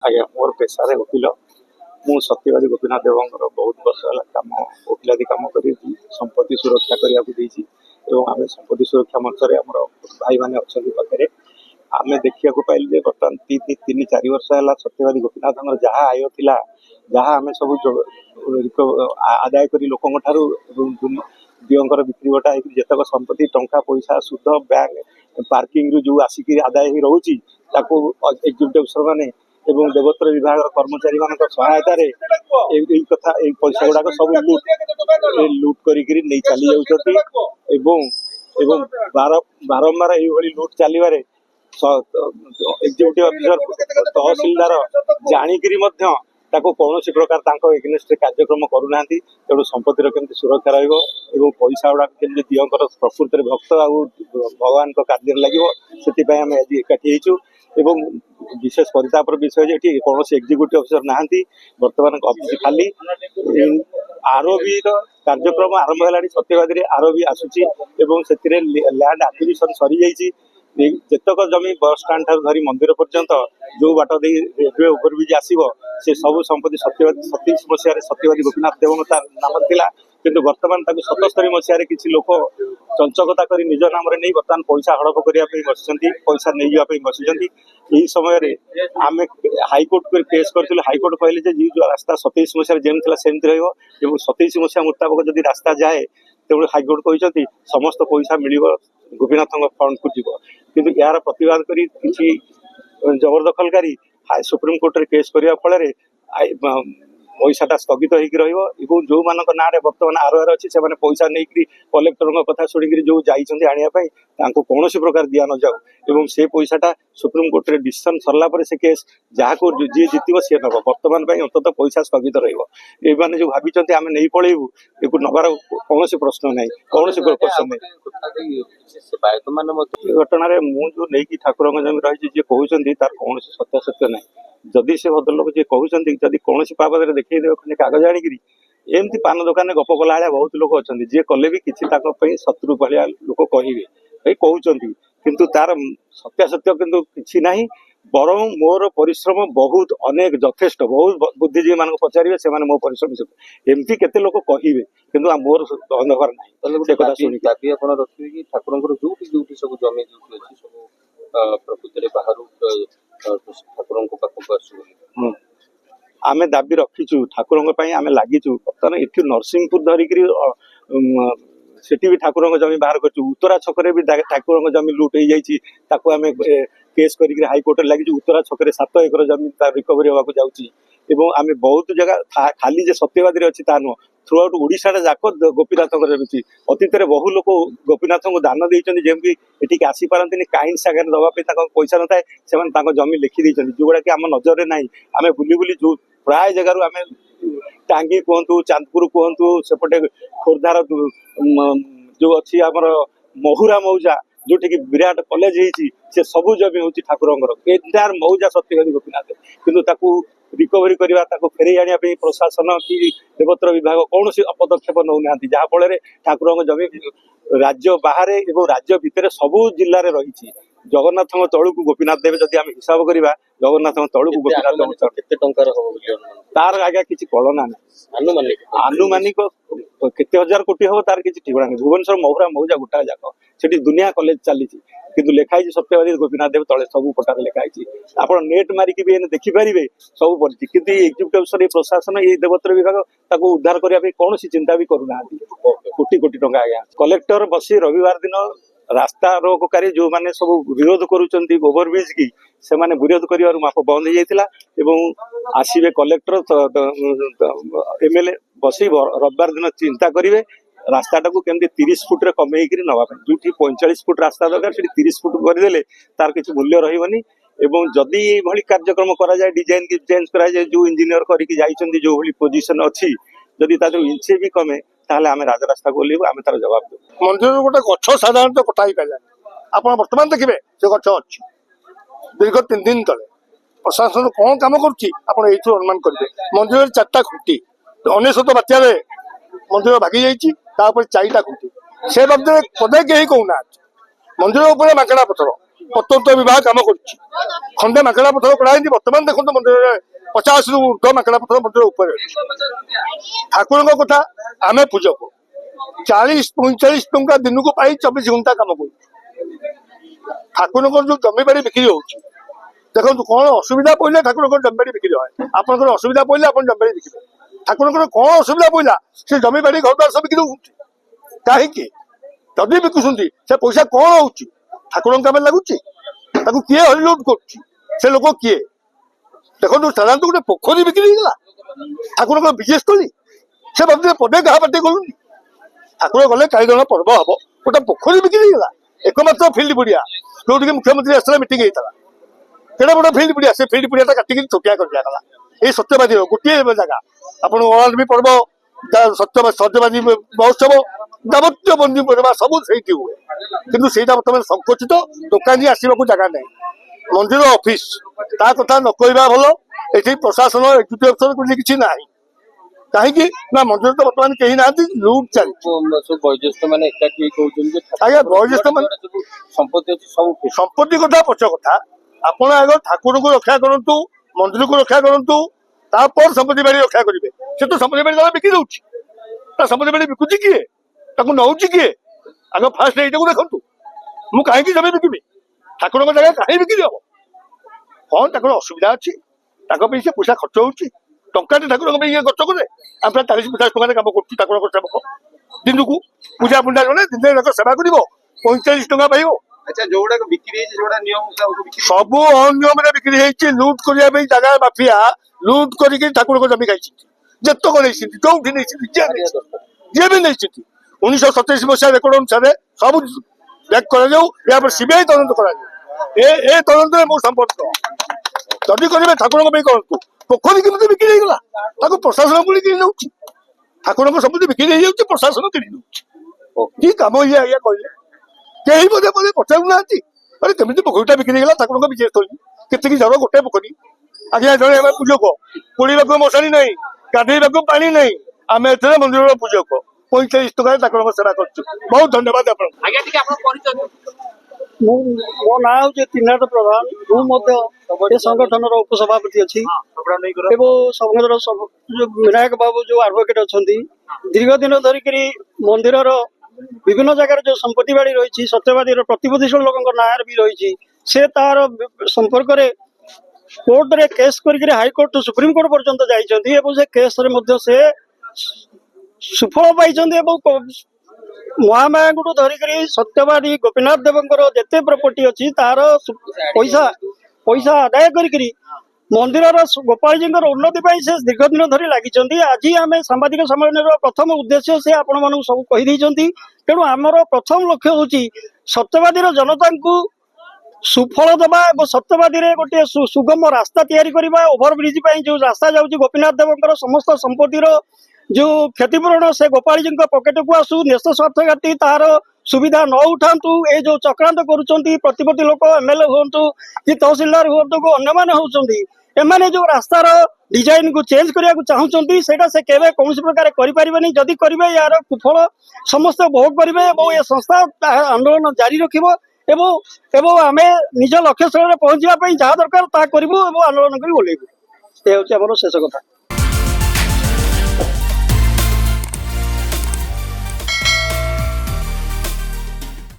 आज्ञा मोर पेशारे वकिल मु सत्यवादी गोपीनाथ देवंकर बहुत वर्ष है कम वकिलादी कम कर संपत्ति सुरक्षा करने को आम संपत्ति सुरक्षा मंच में आम भाई मैंने अच्छा पाखे आम देखा पाइल बर्तमान 3-4 वर्ष है सत्यवादी गोपीनाथ जहाँ आय था जहाँ आम सब आदाय कर लोक दिवंकर बिक्री बटा जितक संपत्ति टंका पैसा सुध बैंक पार्किंग रू जो आसिक आदाय रोचे एग्जीक्यूटिव अफिसर मैंने एवं देवोत्तर विभाग कर्मचारी मान सहायता कथा पैसा गुड़ाक सब लुट कर नहीं चली बारंबार ये लुट चलवे एग्जीक्यूटिव अफिसर तहसिलदार जाणिकी कौन प्रकार एगेन्स्ट कार्यक्रम करूना तेणु संपत्तिर केमती सुरक्षा पैसा गुड़ा केमती दिवंकर प्रकृत भक्त आ भगवान कार्य लगे आम आज एकाठी एवं विशेष परितापर विषय कौन एग्जीक्यूटिव अफिसर ना बर्तमान अफिस खाली आरओबी कार्यक्रम आरंभ है सत्यवादी आरओबी आसूची लैंड आक्विजिशन सरी जाइए जेतक जमी बस स्टाण्ड ठार धरी मंदिर पर्यंत जो बाट दे रेलवे ओभरब्रिज आसो से सब संपत्ति सत्यवादी 27 मसीह सत्यवादी गोपीनाथ देव तार नाम था किंतु वर्तमान 77 मसीह किसी लोक चंचकता कर निज नाम नहीं बर्तमान पैसा हड़प करने बसी पैसा नहीं जावाई बसी यही समय आम हाइकोर्ट को केस करूँ हाइकोर्ट कहले जो रास्ता 27 मसीह जेमती सेमती रही 27 मसीहा मुताबक जब रास्ता जाए तेणु हाइकोर्ट कहते समस्त पैसा मिल गोपीनाथ फंड को जीव किंतु यार प्रतिवाद करी किसी जबरदखलकारी सुप्रीम कोर्ट रे केस करने फल पैसाटा स्थगित हो जो मान ना बर्तमान आरओआर अच्छी से पैसा नहीं कलेक्टर कथा शुणी जो जाइए कौन प्रकार दि न जाऊ से पैसाटा सुप्रीम कोर्ट रे डिसीजन सरला से केस जहाँ को जी जीत सी नब बर्तमान अंततः पैसा स्थगित रही जो भाई आम नहीं पलैबू ये नबार कौन प्रश्न ना कौन क्वेश्चन नहीं घटना मुझे नहीं ठाकुर जमी रही जी कहते तार कौन सत्यासत्य ना जदि से भद्रलोक जी कहते जदि कौन बाबद देखे खंडे कागज आनिकी एमती पान दुकान गप कला बहुत लोग अच्छा जी कले भी किसी शत्रु भाया लोक कहे भाई कहते किंतु तार सत्यासत्य किंतु किसी ना बरं मोर परिश्रम बहुत अनेक यथेष्ट बहुत बुद्धिजीवी मान पचारे से मो परिश्रम एमती केते लोक कहे कि मोर अंधकार ना ठाकुर जो सब जमी सब प्रकृति बाहर ठाकुर आमे दाबी रखीचु ठाकुर आमे लागिचु बर्तमान ये नरसिंहपुर धरिकी सेठी भी ठाकुर जमी बाहर कर उत्तरा छकरे भी ठाकुर जमी लुट हो जाए केस कर हाइकोर्ट लगी उत्तरा छकरे 7 एकर जमी रिकवरी होगा जाऊँ आम बहुत जगह खाली जे सत्यवादी अच्छी ता नुह थ्रू आउट ओडिशा जाक गोपीनाथ जमी अतीत बहु लोक गोपीनाथ को दान देती जमी ये आसीपारती काइन सागर दवाई पैसा न थाए से जमी लिखिदी जोगुड़ा कि आम नजर ना आम बुली बुली जो प्राय जगार आम टांगी कहतु चांदपुर कहतु सेपटे खोर्धार जो अच्छी आमर महुरा मौजा जोटि विराट कॉलेज से सबू जमी हूँ ठाकुर एंटायर मौजा सत्यवादी गोपीनाथ किंतु रिकवरी करवा फेरे आने प्रशासन कि देवोत्तर विभाग कौन पदक्षेप नौना जहाँफल ठाकुर जमी राज्य बाहर और राज्य भितर सबू जिले में रही जगन्नाथ तलू को गोपीनाथ देव जदि आम हिसाब करवा जगन्नाथ तलू को गोपीनाथ तार आज्ञा किसी कलना ना आनुमानिक केते हजार कोटी हम तार किसी ठिकाना नहीं भुवनेश्वर महुरा मौजा गोटा जाक से दुनिया कॉलेज चली किंतु लिखाई सत्यवादी गोपीनाथ देव तले सब पटार लिखाई आप नेट मारिकी भी देखिपारे सब पड़ी कि एग्जीक्यूटिव अफिसर प्रशासन ये देवोत्तर विभाग उद्धार करने कौन चिंता भी करूना कोटी कोटी टंका आज्ञा कलेक्टर बसी रविवार दिन रास्ता रोककारी जो मैंने सब विरोध करुँच ओभरब्रिज की से माने विरोध कर माप बंद हो जाता आसवे कलेक्टर एमएलए बस रविवार दिन चिंता करेंगे रास्ता को केमती 30 फुट रे कमे नापी जो 45 फुट रास्ता दरकार से 30 फुट करदे तार किसी मूल्य रही जदि ये कार्यक्रम कराए डिजाइन की चेंज कराए जो इंजीनियर करके जो पोजिशन अच्छी जदि इंचे भी कमे ताहले आमे राजरास्ता को ओल्लैबु आमे तार जवाब देबु मंदिर गोटे गछ साधारणतः कटा ही पाइला आप बर्तमान देखिए से गछ अच्छी दीर्घ 3 दिन तले प्रशासन कौन काम करुच्ची अनुमान करेंगे मंदिर 4टा खुंटी 1900 बात्या मंदिर भागी जापर 4टा खुंटी से बाबद पदे कहीं कहूना मंदिर मागणा पथर ପ୍ରତ୍ୟନ୍ତ ବିଭାଗ କାମ କରୁଛି। ଖଣ୍ଡେ ମାଙ୍କଡା ପଥର କଢାହେଇଛି, ବର୍ତ୍ତମାନ ଦେଖନ୍ତୁ ମନ୍ଦିରରେ 50 ରୁ ଉର୍ଦ୍ଧ୍ୱ ମାଙ୍କଡା ପଥର ମନ୍ଦିର ଉପରେ ଅଛି। ଠାକୁରଙ୍କ କଥା ଆମେ ପୂଜକ 40-45 ଟଙ୍କା ଦିନକୁ ପାଇ 24 ଘଣ୍ଟା କାମ କରୁଛୁ। ଠାକୁରଙ୍କର ଯୋଉ ଜମି ବାଡି ବିକ୍ରି ହଉଛି, ଦେଖନ୍ତୁ କଣ ଅସୁବିଧା ପଇଲେ ଠାକୁରଙ୍କର ଜମି ବାଡି ବିକ୍ରି হয়। ଆପଣଙ୍କର ଅସୁବିଧା ପଇଲେ ଆପଣ ଜମି ବାଡି ବିକିବେ। ଠାକୁରଙ୍କର କଣ ଅସୁବିଧା ପଇଲା ସେ ଜମି ବାଡି ଘର ଦ୍ୱାର ସବୁ ବିକ୍ରି ହଉଛି କାହିଁକି? ଯଦି ବିକୁଛନ୍ତି ସେ ପଇସା କଣ ହଉଛି? ଠାକୁରଙ୍କ କାମରେ ଲାଗୁଛି? ତାକୁ କିଏ ହରିଲୁଟ କରୁଛି? ସେ ଲୋକ କିଏ? ଦେଖନ୍ତୁ ସାଧାରଣତଃ ଗୋଟେ ପୋଖରୀ ବିକ୍ରି ହେଇଗଲା, ଠାକୁରଙ୍କର ବିଜୟ ସ୍ଥଳୀ। ସେ ଭାବୁଥିଲେ ପଦେ ଗାଁ ପାଟି କରୁନି, ଠାକୁର ଗଲେ କାଳିଦଳ ପର୍ବ ହବ, ଗୋଟେ ପୋଖରୀ ବିକ୍ରି ହେଇଗଲା। ଏକମାତ୍ର ଫିଲ୍ଡ ପଡିଆ ଯୋଉଠିକି ମୁଖ୍ୟମନ୍ତ୍ରୀ ଆସିଥିଲା ମିଟିଂ ହେଇଥିଲା, କେଡେ ବଡ ଫିଲ୍ଡ ପଡିଆ, ସେ ଫିଲ୍ଡ ପଡିଆଟା କାଟିକି ଛୋଟିଆ କରିଦିଆଗଲା। ଏଇ ସତ୍ୟବାଦୀର ଗୋଟିଏ ଜାଗା, ଆପଣ ଅଳାରବୀ ପର୍ବ, ସତ୍ୟବାଦୀ ମହୋତ୍ସବ, ଯାବତୀୟ ବନ୍ଦୀ ପରିବା ସବୁ ସେଇଠି ହୁଏ। କିନ୍ତୁ ସେଇଟା ବର୍ତ୍ତମାନ ସଂକୁଚିତ, ଦୋକାନୀ ଆସିବାକୁ ଜାଗା ନାହିଁ। ମନ୍ଦିର ଅଫିସ ତା କଥା ନ କହିବା ଭଲ। ଏଠି ପ୍ରଶାସନ ଏକ୍ଜିକ୍ୟୁଟିଭ ଅଫିସର ବୋଲି କିଛି ନାହିଁ। କାହିଁକି ନା ମନ୍ଦିର ତ ବର୍ତ୍ତମାନ କେହି ନାହାନ୍ତି, ଲୁଟ୍ ଚାଲିଛି। ସବୁ ବয়োଜ୍ୟେଷ୍ଠ ମାନେ ଏକାଠି ହେଇ କହୁଛନ୍ତି ଯେ ଆଜ୍ଞା ବয়োଜ୍ୟେଷ୍ଠ ମାନେ ସବୁ ସମ୍ପତ୍ତି ଅଛି ସବୁ ଠିକ। ସମ୍ପତ୍ତି କଥା ପଛ କଥା, ଆପଣ ଆଗ ଠାକୁରଙ୍କୁ ରକ୍ଷା କରନ୍ତୁ, ମନ୍ଦିରକୁ ରକ୍ଷା କରନ୍ତୁ, ତାପରେ ସମ୍ପତ୍ତି ବାଡି ରକ୍ଷା କରିବେ। ସେ ତ ସମ୍ପତ୍ତି ବାଡି ତାরা ବିକି ଦଉଛି, ତା ସମ୍ପତ୍ତି ବାଡି ବିକୁଛି କିଏ? ତାକୁ ନଉଛି କିଏ? ଆଗ ଫାଷ୍ଟ ଏଇଟାକୁ ଦେଖନ୍ତୁ। ମୁଁ କାହିଁକି ଜମି ବିକିବି? ଠାକୁରଙ୍କ ଜାଗା କାହିଁ ବିକ୍ରି ହବ? କଣ ତାଙ୍କର ଅସୁବିଧା ଅଛି? ତାଙ୍କ ପାଇଁ ସେ ପଇସା ଖର୍ଚ୍ଚ ହଉଛି, ଟଙ୍କାଟେ ଠାକୁରଙ୍କ ପାଇଁ ଇଏ ଖର୍ଚ୍ଚ କଲେ। ଆମେ ପ୍ରାୟ 40-50 ଟଙ୍କାରେ କାମ କରୁଛୁ ଠାକୁରଙ୍କ ସେବକ। ଦିନକୁ ପୂଜା ପୁଣ୍ଡା ଜଣେ ଦିନରେ ଯାକ ସେବା କରିବ, 45 ଟଙ୍କା ପାଇବ। ଆଚ୍ଛା, ଯୋଉଗୁଡାକ ବିକ୍ରି ହେଇଛି ଯୋଉଟା ନିୟମ ମୁତାବକ ବିକ୍ରି ସବୁ ଅନିୟମରେ ବିକ୍ରି ହେଇଛି। ଲୁଟ୍ କରିବା ପାଇଁ ଜାଗା ମାଫିଆ ଲୁଟ୍ କରିକି ଠାକୁରଙ୍କ ଜମି ଖାଇଛନ୍ତି। ଯେତକ ନେଇଛନ୍ତି, ଯୋଉଠି ନେଇଛନ୍ତି, ଯିଏ ବି ନେଇଛନ୍ତି। 1927 ମସିହା ରେକର୍ଡ ଅନୁସାରେ ସବୁ ଚେକ୍ କରାଯାଉ, ଏହାପରେ ସିବିଆଇ ତଦନ୍ତ କରାଯାଉ। ଏ ତଦନ୍ତରେ ମୁଁ ସମ୍ପର୍କ। ଯଦି କରିବେ ଠାକୁରଙ୍କ ପାଇଁ କରନ୍ତୁ। ପୋଖରୀ କେମିତି ବିକ୍ରି ହେଇଗଲା, ତାକୁ ପ୍ରଶାସନ ପୁଣି କିଣି ନେଉଛି। ଠାକୁରଙ୍କ ସମ୍ପତ୍ତି ବିକ୍ରି ହେଇଯାଉଛି, ପ୍ରଶାସନ କିଣି ନେଉଛି। କି କାମ ଇଏ ଆଜ୍ଞା କହିଲେ? କେହି ବୋଧେ ବୋଧେ ପଚାରୁନାହାନ୍ତି, ଆରେ କେମିତି ପୋଖରୀଟା ବିକ୍ରି ହେଇଗଲା ଠାକୁରଙ୍କ ବିଜୟ ସ୍ଥଳୀ। କେତିକି ଜଣ ଗୋଟେ ପୋଖରୀ। ଆଜ୍ଞା ଜଣେ ଆମେ ପୂଜକ, ପୋଡ଼ିବାକୁ ମଶାଣି ନାହିଁ, ଗାଧେଇବାକୁ ପାଣି ନାହିଁ, ଆମେ ଏଥିରେ ମନ୍ଦିରର ପୂଜକ। 45 ଟଙ୍କାରେ ଠାକୁରଙ୍କ ସେବା କରୁଛୁ। ବହୁତ ଧନ୍ୟବାଦ ଆପଣଙ୍କୁ। ଆଜ୍ଞା ଟିକେ ଆପଣ ପରିଚୟ ମୋ ନାଁ ହଉଛି ତ୍ରିନାଥ ପ୍ରଧାନ। ମୁଁ ମଧ୍ୟ ଏ ସଂଗଠନର ଉପସଭାପତି ଅଛି ଏବଂ ସଂଘର ଯୋଉ ବିନାୟକ ବାବୁ ଯୋଉ ଆଡଭୋକେଟ ଅଛନ୍ତି, ଦୀର୍ଘ ଦିନ ଧରିକିରି ମନ୍ଦିରର ବିଭିନ୍ନ ଜାଗାରେ ଯୋଉ ସମ୍ପତ୍ତି ବାଡି ରହିଛି, ସତ୍ୟବାଦୀର ପ୍ରତିନିଧିଶୀଳ ଲୋକଙ୍କ ନାଁରେ ବି ରହିଛି, ସେ ତାର ସମ୍ପର୍କରେ କୋର୍ଟରେ କେସ୍ କରିକିରି ହାଇକୋର୍ଟ ସୁପ୍ରିମକୋର୍ଟ ପର୍ଯ୍ୟନ୍ତ ଯାଇଛନ୍ତି ଏବଂ ସେ କେସରେ ମଧ୍ୟ ସେ ସୁଫଳ ପାଇଛନ୍ତି ଏବଂ ମହାମାୟାଙ୍କଠୁ ଧରିକରି ସତ୍ୟବାଦୀ ଗୋପୀନାଥ ଦେବଙ୍କର ଯେତେ ପ୍ରପର୍ଟି ଅଛି ତାର ପଇସା ଆଦାୟ କରିକିରି ମନ୍ଦିରର ଗୋପାଳଜୀଙ୍କର ଉନ୍ନତି ପାଇଁ ସେ ଦୀର୍ଘ ଦିନ ଧରି ଲାଗିଛନ୍ତି। ଆଜି ଆମେ ସାମ୍ବାଦିକ ସମ୍ମିଳନୀର ପ୍ରଥମ ଉଦ୍ଦେଶ୍ୟ ସେ ଆପଣମାନଙ୍କୁ ସବୁ କହିଦେଇଛନ୍ତି। ତେଣୁ ଆମର ପ୍ରଥମ ଲକ୍ଷ୍ୟ ହେଉଛି ସତ୍ୟବାଦୀର ଜନତାଙ୍କୁ ସୁଫଳ ଦେବା ଏବଂ ସତ୍ୟବାଦୀରେ ଗୋଟିଏ ସୁଗମ ରାସ୍ତା ତିଆରି କରିବା। ଓଭରବ୍ରିଜ ପାଇଁ ଯୋଉ ରାସ୍ତା ଯାଉଛି ଗୋପୀନାଥ ଦେବଙ୍କର ସମସ୍ତ ସମ୍ପତ୍ତିର ଯୋଉ କ୍ଷତିପୂରଣ ସେ ଗୋପାଳଜୀଙ୍କ ପକେଟକୁ ଆସୁ, ନେଶ ସ୍ୱାର୍ଥ ଘାଟି ତାର ସୁବିଧା ନ ଉଠାନ୍ତୁ। ଏ ଯୋଉ ଚକ୍ରାନ୍ତ କରୁଛନ୍ତି ପ୍ରତିପତ୍ତି ଲୋକ, ଏମଏଲଏ ହୁଅନ୍ତୁ କି ତହସିଲଦାର ହୁଅନ୍ତୁ କି ଅନ୍ୟମାନେ ହଉଛନ୍ତି, ଏମାନେ ଯୋଉ ରାସ୍ତାର ଡିଜାଇନକୁ ଚେଞ୍ଜ କରିବାକୁ ଚାହୁଁଛନ୍ତି ସେଇଟା ସେ କେବେ କୌଣସି ପ୍ରକାର କରିପାରିବେନି। ଯଦି କରିବେ ୟାର କୁଫଳ ସମସ୍ତେ ଭୋଗ କରିବେ ଏବଂ ଏ ସଂସ୍ଥା ଆନ୍ଦୋଳନ ଜାରି ରଖିବ ଏବଂ ଆମେ ନିଜ ଲକ୍ଷ୍ୟସ୍ଥଳରେ ପହଞ୍ଚିବା ପାଇଁ ଯାହା ଦରକାର ତାହା କରିବୁ ଏବଂ ଆନ୍ଦୋଳନ କରି ଓହ୍ଲେଇବୁ। ଏ ହେଉଛି ଆମର ଶେଷ କଥା।